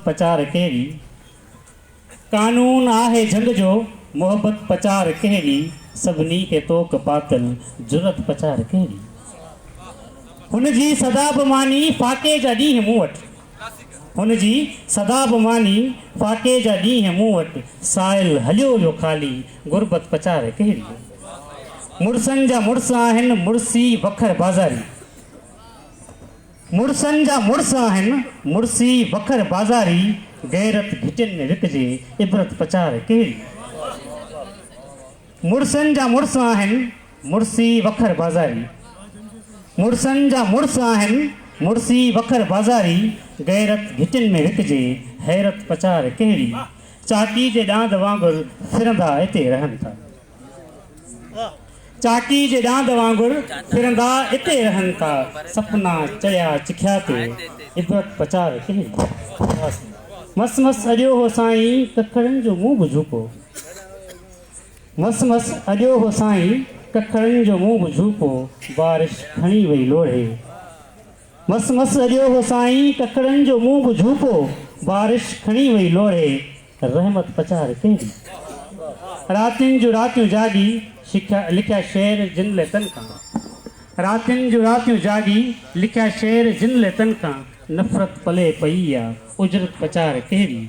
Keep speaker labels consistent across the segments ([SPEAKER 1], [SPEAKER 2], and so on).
[SPEAKER 1] पचार कहिड़ी। कानून आहे जंग जो मोहब्बत पचार कहिड़ी। सभिनी खे तोक पातल जुरत पचार कहिड़ी। हुनजी सदा बि मानी फाके जा ॾींहं मूं वटि। हुनजी सदा बि मानी फाके जा ॾींहं मूं वटि। साहिल हलियो वियो ख़ाली गुरबत पचार कहिड़ी। मुड़सनि जा मुड़स आहिनि मुड़सी वखर बाज़ारी। मुड़सनि जा मुड़स आहिनि मुड़सी वखर बाज़ारी। गैरत घिटियुनि में विकिजे इबरत पचार कहिड़ी। मुड़सनि जा मुड़स आहिनि मुड़सी वखर बाज़ारी। मुड़सनि जा मुड़स आहिनि मुड़सी वखर बाज़ारी। गैरत घिटियुनि में विकिजे हैरत पचार कहिड़ी। चाटी जे ॾांद वांगुरु फिरंदा हिते रहनि था। चाटी जे ॾांद वांगुरु फिरंदा हिते रहनि था। सपना चया चिखिया ते इबरत पचार कहिड़ी। मस मस अॼो हो साईं कखड़नि जो मुंहुं बि झूको। मस मस अॼो हो साईं कखड़नि जो मुंहुं बि झूको। बारिश खणी वई लोढ़े। मस मस अॼो हो साईं कखड़नि जो मुंहुं बि झूको। बारिश खणी वई लोढ़े रहमत पचार कहिड़ी। रातियुनि जूं रातियूं जागी लिखिया शेर जिन ले तन खां। रातियुनि जूं रातियूं जागी लिखिया शेर जिन ले तन खां। नफ़रत पले पई आहे उजरत पचार कहिड़ी।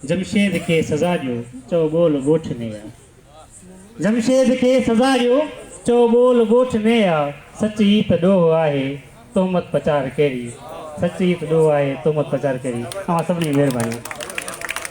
[SPEAKER 1] जमशेद खे सज़ा ॾियो चओ ॿोल ॻोठ में आहे। जमशेद खे सज़ा ॾियो चओ ॿोल ॻोठ में आहे। सची त ॾोह आहे तोहमत पचार कहिड़ी। सची त ॾोह आहे तोहमत पचार कहिड़ी। तव्हां सभिनी जी महिरबानी।